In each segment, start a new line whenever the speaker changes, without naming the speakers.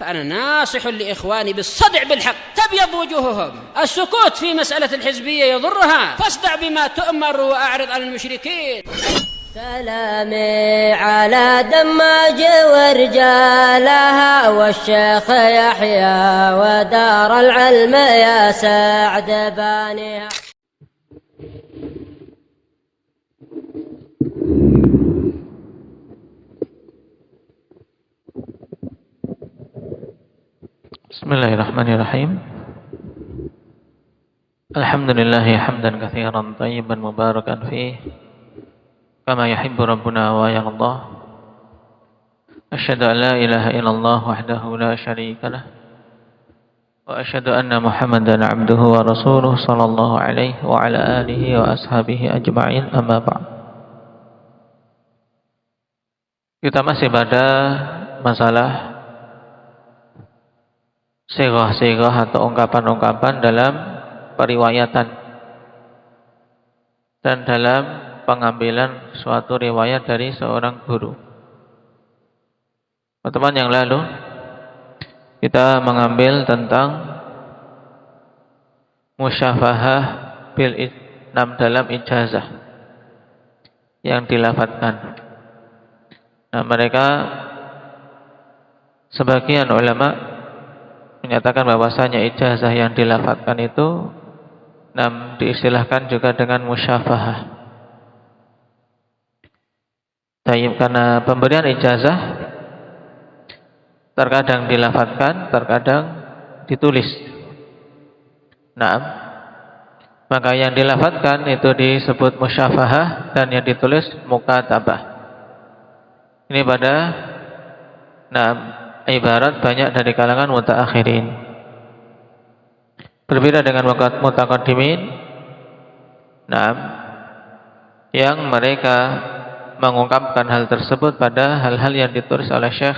فأنا ناصح لإخواني بالصدع بالحق تبيض وجوههم. السكوت في مسألة الحزبية يضرها، فاصدع بما تؤمر وأعرض عن المشركين.
سلامي على دماج ورجالها والشيخ يحيى ودار العلم يا سعد بانيها.
Bismillahirrahmanirrahim. Alhamdulillahi hamdan katsiran thayyiban mubarakan fih kama yuhibbu rabbuna wa yardah. Asyhadu an la ilaha illallah wahdahu la syarika lah wa asyhadu anna Muhammadan abduhu wa rasuluh sallallahu alaihi wa ala alihi wa ashabihi ajma'in, amma ba'd. Kita masih pada masalah sighah-sighah atau ungkapan-ungkapan dalam periwayatan dan dalam pengambilan suatu riwayat dari seorang guru. Pertemuan yang lalu kita mengambil tentang musyafahah dalam ijazah yang dilafadzkan. Nah, mereka sebagian ulama menyatakan bahwasanya ijazah yang dilafadzkan itu diistilahkan juga dengan musyafahah. Karena pemberian ijazah terkadang dilafadzkan, terkadang ditulis. Maka yang dilafadzkan itu disebut musyafahah dan yang ditulis mukatabah. Ini pada ibarat banyak dari kalangan mutaakhirin. Berbeda dengan mutaqaddimin, yang mereka mengungkapkan hal tersebut pada hal-hal yang ditulis oleh syekh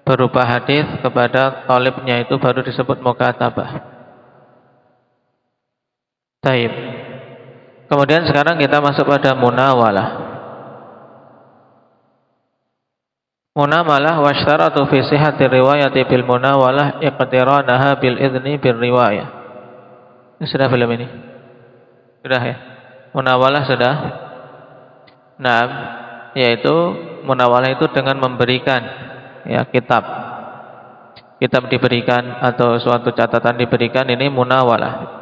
berupa hadis kepada talibnya, itu baru disebut mukatabah. Taib. Kemudian sekarang kita masuk pada munawalah. Munamalah wasytaratu fi sihhati riwayati bil munawalah iqtiranaha bil idzni bir riwayah. Ini sudah belum ini? Sudah ya? Munawalah sudah? Yaitu munawalah itu dengan memberikan kitab. Kitab diberikan atau suatu catatan diberikan, ini munawalah.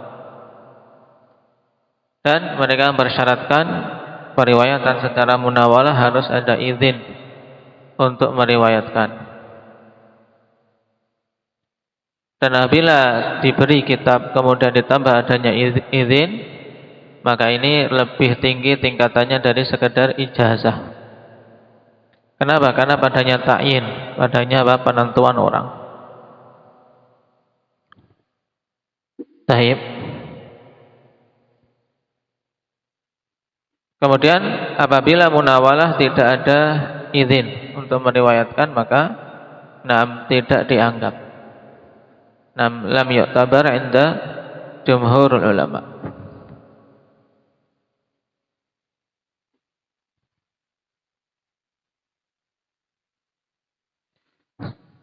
Dan mereka bersyaratkan periwayatan secara munawalah harus ada izin untuk meriwayatkan. Dan apabila diberi kitab kemudian ditambah adanya izin, maka ini lebih tinggi tingkatannya dari sekedar ijazah. Kenapa? Karena padanya ta'yin, padanya penentuan orang. Taib. Kemudian apabila munawalah tidak ada izin untuk meriwayatkan, maka tidak dianggap. Lam yu'tabar inda jumhurul ulama.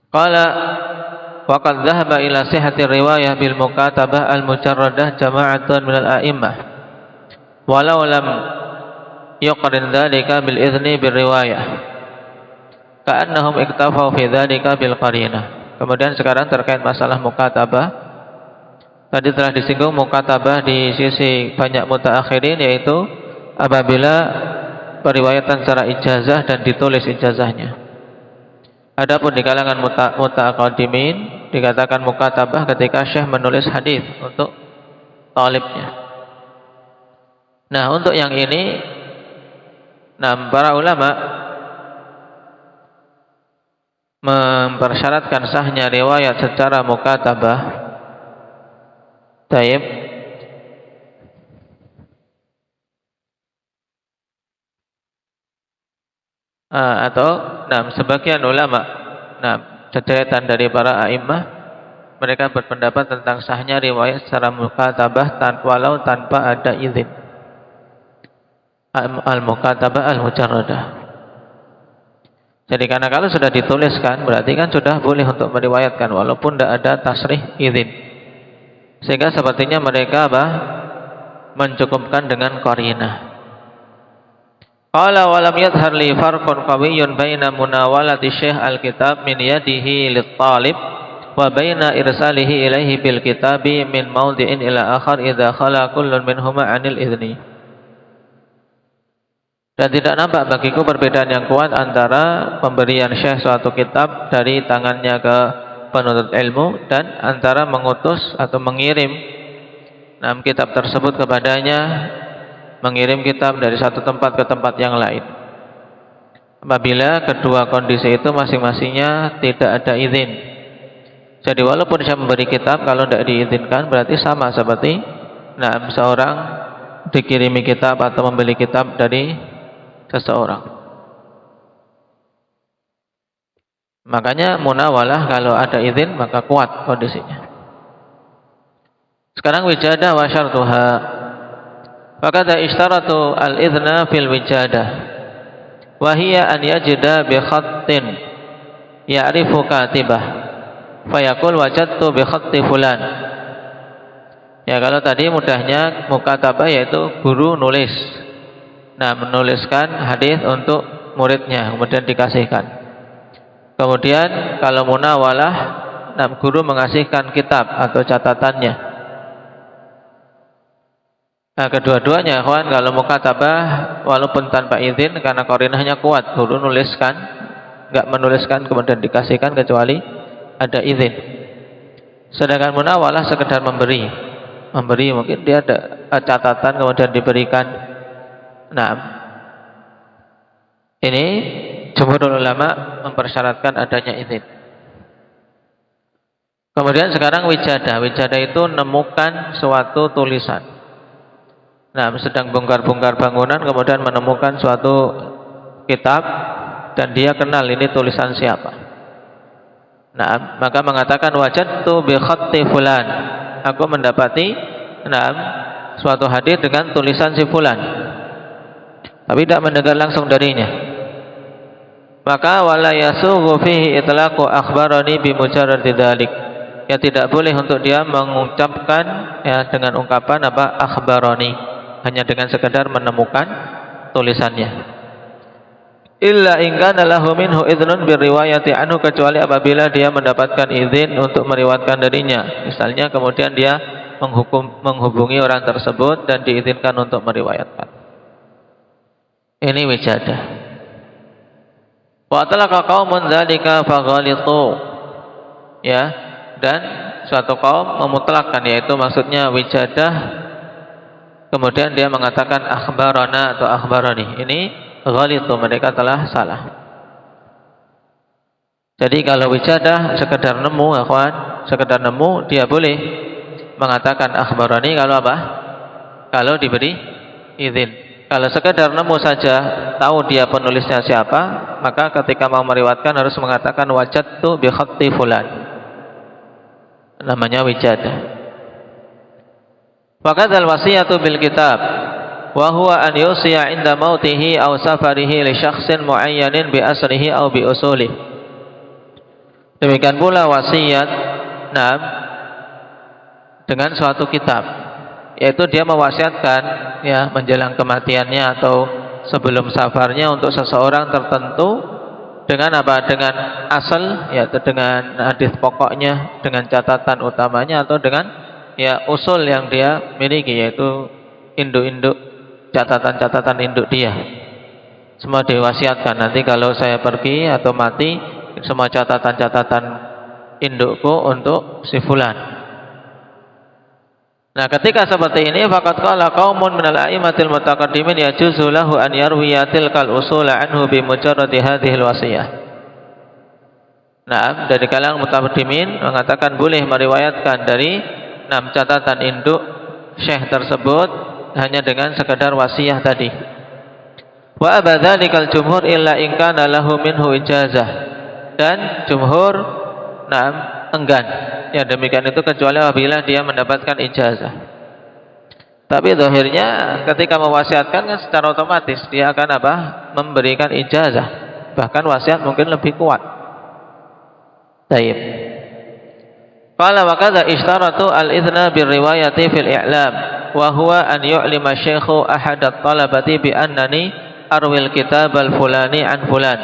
Qala wa qad dhahaba ila sihhati riwayah bil mukatabah al mujarradah jama'atun minal a'immah walau lam yuqrin dzalika bil idzni bir riwayah ka'annahum iktafau fi dzalika bil qarinah. Kemudian sekarang terkait masalah mukatabah. Tadi telah disinggung mukatabah di sisi banyak mutaakhirin, yaitu apabila periwayatan secara ijazah dan ditulis ijazahnya. Adapun di kalangan mutaqaddimin dikatakan mukatabah ketika syekh menulis hadis untuk talibnya. Nah, untuk yang ini para ulama mempersyaratkan sahnya riwayat secara mukatabah. Taib. Sebagian ulama, sederetan dari para a'immah, mereka berpendapat tentang sahnya riwayat secara mukatabah walau tanpa ada izin. Al-mukatabah al-mujarradah. Jadi karena kalau sudah dituliskan berarti kan sudah boleh untuk meriwayatkan walaupun tidak ada tasrih izin. Sehingga sepertinya mereka mencukupkan dengan qarinah. Qala wa lam yadhhar li farqun qawiyyun baina munawalati syekh al-kitab min yadihi lit-talib wa baina irsalihi ilaihi bil kitabi min mawdi'in ila akhar idza khala kullun minhuma 'anil idzni. Dan tidak nampak bagiku perbedaan yang kuat antara pemberian syekh suatu kitab dari tangannya ke penuntut ilmu dan antara mengutus atau mengirim kitab tersebut kepadanya, mengirim kitab dari satu tempat ke tempat yang lain. Apabila kedua kondisi itu masing-masingnya tidak ada izin. Jadi walaupun saya memberi kitab, kalau tidak diizinkan berarti sama seperti seorang dikirimi kitab atau membeli kitab dari seseorang. Makanya munawalah kalau ada izin maka kuat kondisinya. Sekarang wijadah wa syartuha. Faqad ishtaratu al-idhna fil wijadah wa hiya an yajida bi khattin ya'rifu katibah fayaqul wajadtu bi khatti fulan. Ya, kalau tadi mudahnya mukatabah yaitu guru nulis. Menuliskan hadis untuk muridnya kemudian dikasihkan. Kemudian kalau munawalah, guru mengasihkan kitab atau catatannya. Kedua-duanya, kawan, kalau mukatabah walaupun tanpa izin karena qarinahnya kuat, guru nuliskan, enggak menuliskan kemudian dikasihkan kecuali ada izin. Sedangkan munawalah sekedar memberi mungkin dia ada catatan kemudian diberikan. Ini jumhur ulama mempersyaratkan adanya izin. Kemudian sekarang wijadah itu menemukan suatu tulisan. Sedang bongkar-bongkar bangunan kemudian menemukan suatu kitab dan dia kenal ini tulisan siapa. Maka mengatakan wajadtu bi khatti fulan. Aku mendapati suatu hadis dengan tulisan si fulan. Tapi tidak mendengar langsung darinya. Maka wala yasughu fihi itlaqu akhbarani bi mujarradi dzalik. Ya, tidak boleh untuk dia mengucapkan dengan ungkapan akhbarani, hanya dengan sekedar menemukan tulisannya. Illa in kana lahu minhu idznun bi riwayati anhu, kecuali apabila dia mendapatkan izin untuk meriwayatkan darinya. Misalnya kemudian dia menghubungi orang tersebut dan diizinkan untuk meriwayatkan. Ini wijadah. Wa talaqa qaumun dzalika faghalitu. Ya, dan suatu kaum memutlakkan, yaitu maksudnya wijadah kemudian dia mengatakan akhbarana atau akhbarani. Ini ghalitu, mereka telah salah. Jadi kalau wijadah sekedar nemu, akhwan, sekedar nemu, dia boleh mengatakan akhbarani kalau kalau diberi izin. Kalau sekedar nemu saja, tahu dia penulisnya siapa, maka ketika mau meriwayatkan harus mengatakan wajadtu bi khatti fulan. Namanya wijadah. Faqad al-wasiyatu bil kitab wa huwa an yusiya 'inda mautihi aw safarihi li syakhsin muayyanin bi asrihi aw bi usulihi. Demikian pula wasiat dengan suatu kitab, yaitu dia mewasiatkan menjelang kematiannya atau sebelum safarnya untuk seseorang tertentu dengan dengan asal, yaitu dengan hadis pokoknya, dengan catatan utamanya, atau dengan usul yang dia miliki, yaitu induk-induk, catatan-catatan induk dia. Semua diwasiatkan, nanti kalau saya pergi atau mati, semua catatan-catatan indukku untuk si fulan. Ketika seperti ini, faqad qala qaumun minal a'immatil mutaqaddimin yajuzu lahu an yarwiya tilkal usula anhu bi mujarradi hadhil wasiyah. Dari kalangan mutaqaddimin mengatakan boleh meriwayatkan dari catatan induk syekh tersebut hanya dengan sekadar wasiah tadi. Wa abadzalikal jumhur illa in kana lahu minhu ijazah. Dan jumhur enggan. Ya, demikian itu kecuali apabila dia mendapatkan ijazah. Tapi zahirnya ketika mewasiatkan kan secara otomatis dia akan memberikan ijazah. bahkan wasiat mungkin lebih kuat. Taib. Qala wa kadza ishtaratu al-idhna bir-riwayati fil i'lam wa huwa an yu'lima syaikhu ahad at-talabati bi annani arwil kitab al-fulani an fulan.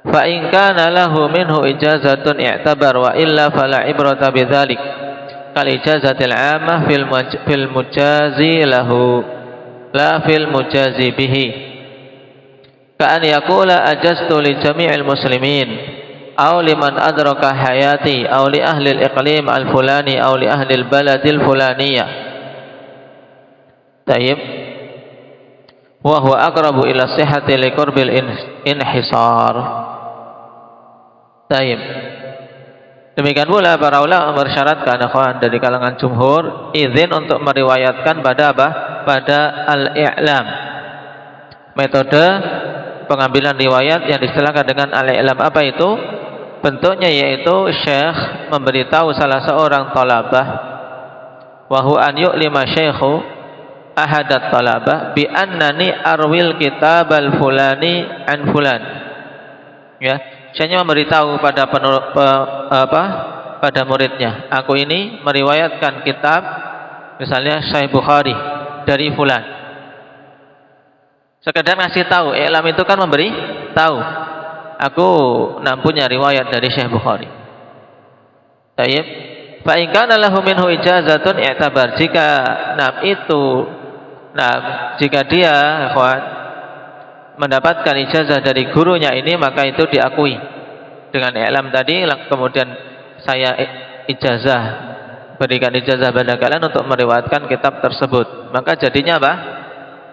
Fa in kana lahu minhu ijazatun i'tabar wa illa fala ibrata bidzalik kal ijazatil 'ammah fil mujazi lahu la fil mujazi bihi ka an yaqula ajaztu li jami'il muslimin aw liman adraka hayati aw li ahli al-iqlim al-fulani aw li ahli al-balad al-fulaniyah. Tayyib. Wa huwa aqrabu ila sihhati li qurbil inhisar. Tayyib. Demikian pula para ulama mensyaratkan akhwan dari kalangan jumhur izin untuk meriwayatkan pada apa? Pada al-i'lam. Metode pengambilan riwayat yang distilahkan dengan al-i'lam apa itu? Bentuknya yaitu syekh memberitahu salah seorang talabah wa huwa an yu'lima syaikhu ahadat talabah bi annani arwil kitab al-fulani an fulan. Ya, syekhnya memberitahu pada pada muridnya, aku ini meriwayatkan kitab misalnya Sahih Bukhari dari fulan. Sekedar ngasih tahu, i'lam itu kan memberi tahu. Aku punya riwayat dari Syekh Bukhari. Tayyib. Fa in kana lahu minhu ijazatun i'tabar. Jika jika dia ikhwan mendapatkan ijazah dari gurunya ini, maka itu diakui. Dengan i'lam tadi kemudian saya ijazah, berikan ijazah pada kalian untuk meriwayatkan kitab tersebut. Maka jadinya apa?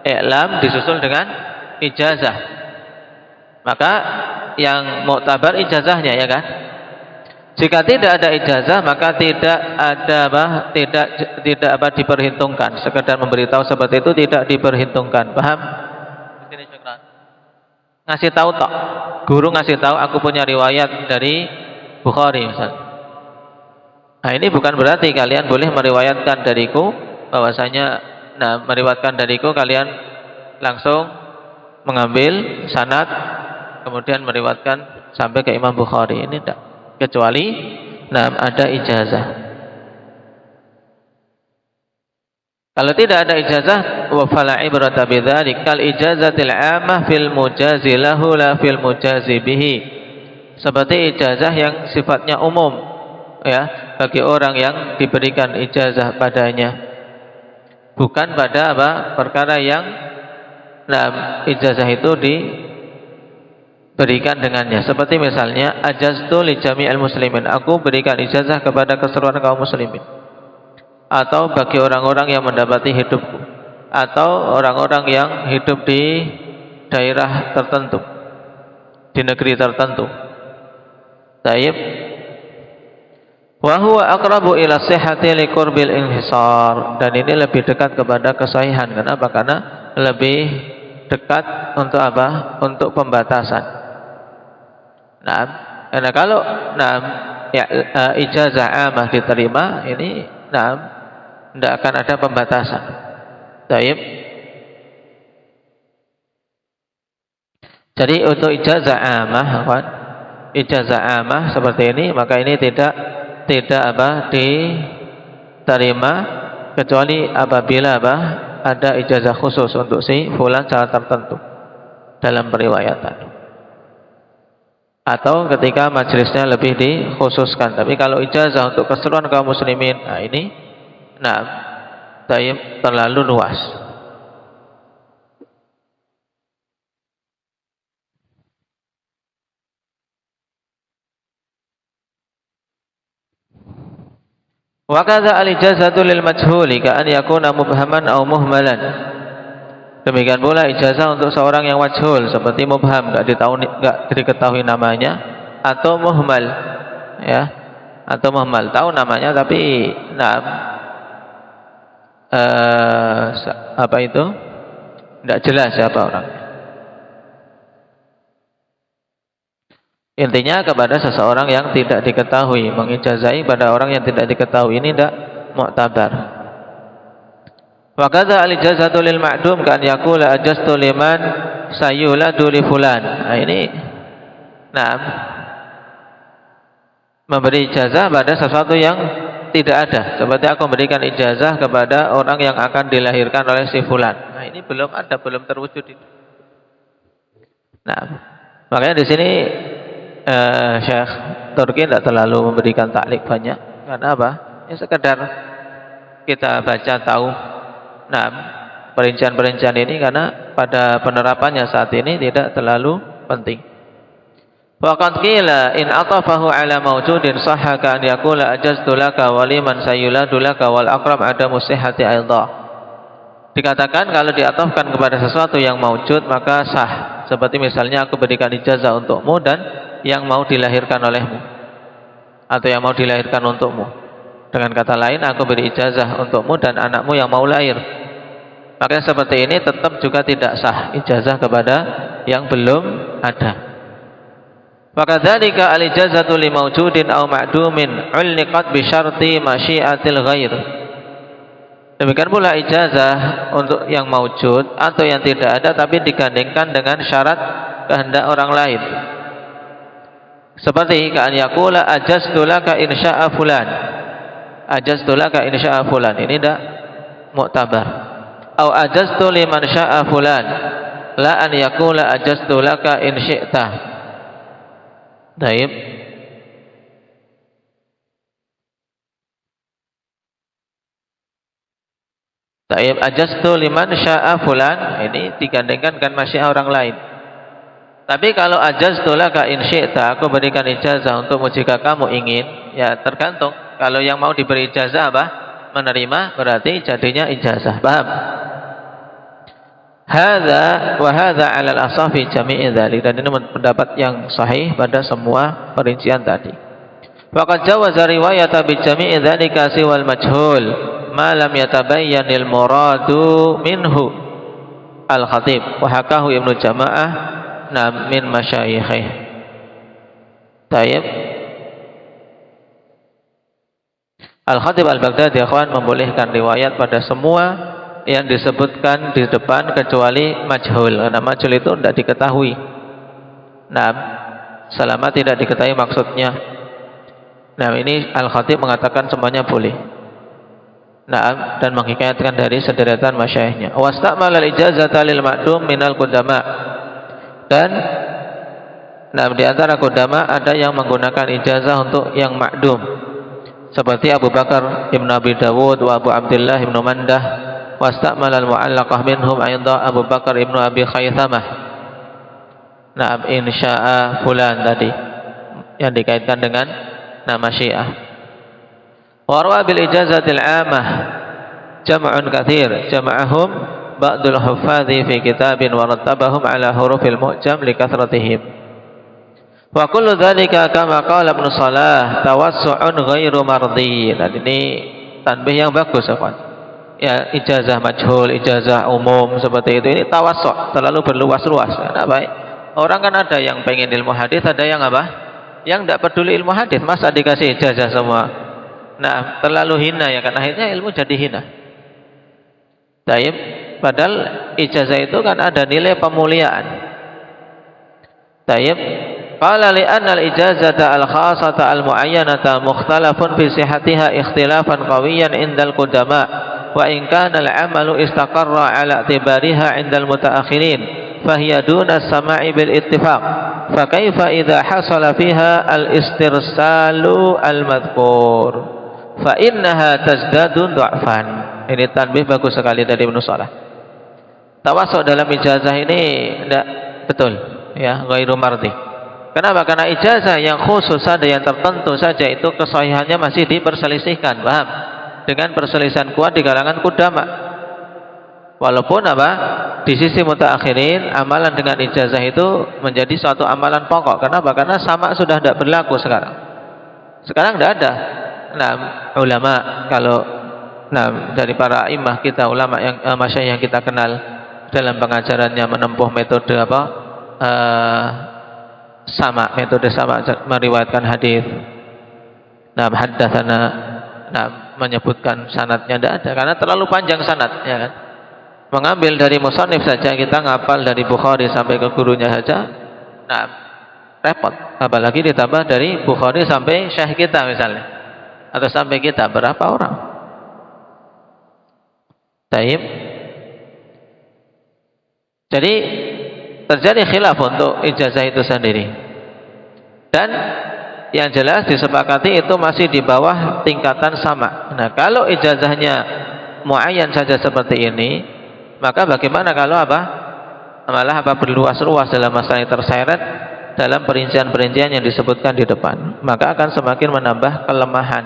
I'lam disusul dengan ijazah. Maka yang muktabar ijazahnya, ya kan? Jika tidak ada ijazah maka tidak diperhitungkan. Sekedar memberitahu seperti itu tidak diperhitungkan. Paham? Di sini syukran. Ngasih tahu tok. Guru ngasih tahu aku punya riwayat dari Bukhari misalnya. Nah, ini bukan berarti kalian boleh meriwayatkan dariku bahwasanya meriwayatkan dariku kalian langsung mengambil sanad kemudian meriwayatkan sampai ke Imam Bukhari. Ini tidak, kecuali ada ijazah. Kalau tidak ada ijazah, wa fala ibrata bidzalik kal ijazatil 'ammah fil mujazi lahu la fil mujazi bihi. Seperti ijazah yang sifatnya umum, ya, bagi orang yang diberikan ijazah padanya. Bukan pada perkara yang ijazah itu diberikan dengannya. Seperti misalnya ajaztu li jami'il muslimin, aku berikan ijazah kepada keseluruhan kaum muslimin, atau bagi orang-orang yang mendapati hidupku, atau orang-orang yang hidup di daerah tertentu, di negeri tertentu. Taib. Wa huwa aqrabu ila sihhati li qurbil inhisar, dan ini lebih dekat kepada kesahihan. Kenapa? Karena lebih dekat untuk apa? Untuk pembatasan. Karena kalau ijazah amah diterima, ini tidak akan ada pembatasan. Taib. Jadi untuk ijazah amah seperti ini, maka ini tidak diterima kecuali apabila ada ijazah khusus untuk si fulan secara tertentu dalam periwayatan, atau ketika majelisnya lebih dikhususkan. Tapi kalau ijazah untuk keseluruhan kaum muslimin, ini terlalu luas. Wa kadza al-ijazatu lil majhuli ka an yakuna mubhaman aw muhmalan. Demikian pula ijazah untuk seorang yang majhul seperti mubham, enggak diketahui namanya, atau muhmal, ya, atau muhmal, tahu namanya tapi tidak jelas siapa orang. Intinya kepada seseorang yang tidak diketahui, mengijazai pada orang yang tidak diketahui, ini tidak muktabar. Wa kadza al-ijazatu lil ma'dum kan yaqula ajastu liman sayuladu li fulan. Nah, ini memberi ijazah pada sesuatu yang tidak ada. Seperti aku memberikan ijazah kepada orang yang akan dilahirkan oleh si fulan. Nah, ini belum ada, belum terwujud itu. Nah, makanya di sini Syekh Turki tidak terlalu memberikan taklik banyak. Karena apa? Ya sekedar kita baca tahu perincian-perincian ini karena pada penerapannya saat ini tidak terlalu penting. Waqad qila in atafahu ala mawjudin sahhaka an yaqula ajaztu laka wa liman sayuladu laka wal aqrab adamu sihhati aidha. Dikatakan kalau diatafkan kepada sesuatu yang maujud maka sah. Seperti misalnya aku berikan ijazah untukmu dan yang mau dilahirkan olehmu atau yang mau dilahirkan untukmu. Dengan kata lain aku beri ijazah untukmu dan anakmu yang mau lahir. Maka seperti ini tetap juga tidak sah ijazah kepada yang belum ada. Fakadzalika al-ijazatu li mawjudin aw ma'dumin ulliqat bi syarti masyiatil ghair. Demikian pula ijazah untuk yang maujud atau yang tidak ada tapi digandengkan dengan syarat kehendak orang lain. Seperti kan yaqula ajaztu laka insya'a fulan. Ajaztu laka insya'a fulan. Ini tidak muktabar. Au ajaztu liman sya'a fulan. La an yaqula ajaztu laka in syi'ta. Baik. Baik, ajastu liman sya'a fulan ini digandengkan dengan masyiah orang lain. Tapi kalau ajastu laka in syi'ta, aku berikan ijazah untukmu jika kamu ingin, ya tergantung. Kalau yang mau diberi ijazah apa? Menerima, berarti jadinya ijazah. Paham? Hadza wa hadza 'ala al-asafi jami'i dzalik, dan ini pendapat yang sahih pada semua perincian tadi. Faqad jawaza riwayata bi jami'i dzalika siwal majhul ma lam yatabayyanil muradu minhu al-khatib wa hakahu Ibnu Jama'ah min masyayikh. Tayyib. Al-Khatib Al-Baghdadi ikhwan membolehkan riwayat pada semua yang disebutkan di depan kecuali majhul. Karena majhul itu tidak diketahui. Selama tidak diketahui maksudnya. Ini Al-Khatib mengatakan semuanya boleh. Dan menghikayatkan dari sederetan masyayikhnya. Wasta'mal al-ijazata lil ma'dum minal qudama. Dan di antara qudama ada yang menggunakan ijazah untuk yang ma'dum. Seperti Abu Bakar Ibn Abi Dawud wa Abu Abdullah Ibn Mandah. Wasta'mal al-mu'allaqah minhum aidha Abu Bakar Ibn Abi Khaythamah. Insya'a fulan tadi yang dikaitkan dengan nama Syiah. Warwa bil ijazatil amah jam'un katsir jama'ahum ba'dul huffadhi fi kitabin wa rattabahum ala hurufil mu'jam li kathratihim. Wa kullu dzalika kama qala Ibnu Shalah tawassu'un ghairu mardi. Dan ini tanbih yang bagus, kawan. Ya, ijazah majhul, ijazah umum seperti itu, ini tawassu', terlalu berluas-luas. Nah, baik. Orang kan ada yang pengen ilmu hadis, ada yang apa? Yang tidak peduli ilmu hadis, masa dikasih ijazah semua. Terlalu hina ya kan, akhirnya ilmu jadi hina. Taib, padahal ijazah itu kan ada nilai pemuliaan. Taib, qala li anna al-ijazata al-khassata al-mu'ayyanata mukhtalafun fi sihhatiha ikhtilafan qawiyan indal qudama. Wa in kana al-'amalu istaqarra 'ala i'tibariha 'inda al-mutaakhirin fa hiya duna as-sama'i bil ittifaq fa kaifa idza hasala fiha al-istirsalu al-madhkur fa innaha tazdadu dha'fan. Ini tanbih bagus sekali dari Ibnu Shalah. Tawassul dalam ijazah ini tidak betul ya, ghairu mardi. Kenapa? Karena ijazah yang khusus ada yang tertentu saja itu kesahihannya masih diperselisihkan, paham? Dengan perselisihan kuat di kalangan qudama. Walaupun di sisi mutaakhirin amalan dengan ijazah itu menjadi suatu amalan pokok. Kenapa? Karena sama sudah tidak berlaku sekarang. Sekarang tidak ada. Ulama kalau dari para imam kita, ulama yang masyayikh yang kita kenal dalam pengajarannya menempuh metode metode sama meriwayatkan hadis. Haddatsana menyebutkan sanadnya, tidak ada, karena terlalu panjang sanad, ya kan. Mengambil dari musannif saja, kita ngapal dari Bukhari sampai ke gurunya saja, nah repot. Apalagi ditambah dari Bukhari sampai syekh kita misalnya, atau sampai kita, berapa orang? Taib. Jadi terjadi khilaf untuk ijazah itu sendiri, dan yang jelas disepakati itu masih di bawah tingkatan sama. Nah, kalau ijazahnya muayyan saja seperti ini, maka bagaimana kalau malah berluas-luas dalam masalah yang terseret dalam perincian-perincian yang disebutkan di depan, maka akan semakin menambah kelemahan.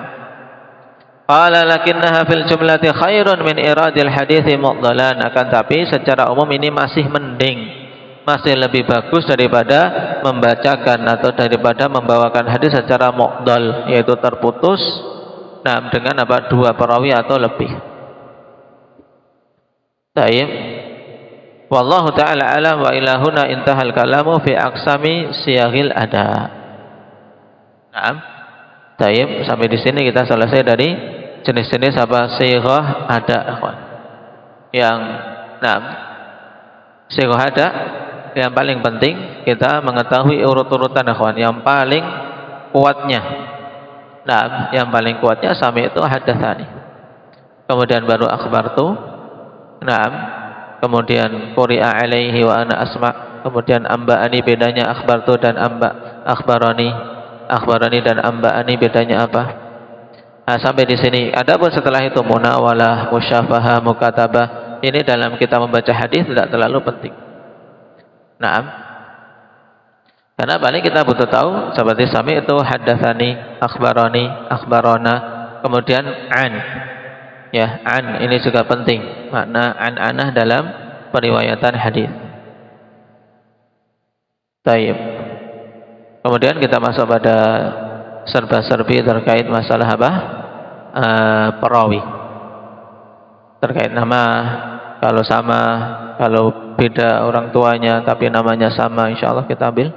Qala lakinnaha fil jumlati khairun min iradil hadithi mu'dalan. Akan tapi secara umum ini masih mending, masih lebih bagus daripada membacakan atau daripada membawakan hadis secara mu'dal, yaitu terputus, nah dengan dua perawi atau lebih. Taib. Wallahu ta'ala alam wa ilahuna intahal kalamu fi aqsami siyaghil ada. Naam. Taib, sampai di sini kita selesai dari jenis-jenis sighah ada, akhwan. Yang sighah ada, yang paling penting kita mengetahui urut-urutan, akhwan, yang paling kuatnya. Nah, yang paling kuatnya sami itu hadatsani. Kemudian baru akhbartu. Naam. Kemudian quri'a alaihi wa ana asma. Kemudian amba'ani, bedanya akhbartu dan akhbarani. Akhbarani dan amba'ani bedanya apa? Nah, sampai di sini. Adapun setelah itu munawalah, musyafahah, mukatabah, ini dalam kita membaca hadis tidak terlalu penting. Naam. Karena paling kita butuh tahu seperti sami itu haddatsani, akhbarani, akhbarana, kemudian an. Ya, an ini juga penting. Makna an-anah dalam periwayatan hadis. Taib. Kemudian kita masuk pada serba-serbi terkait masalah perawi. Terkait nama, kalau sama, kalau beda orang tuanya tapi namanya sama, insyaallah kita ambil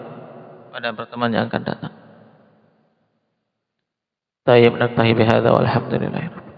pada pertemuan yang akan datang. Taib, naktahi bihadza walhamdulillah.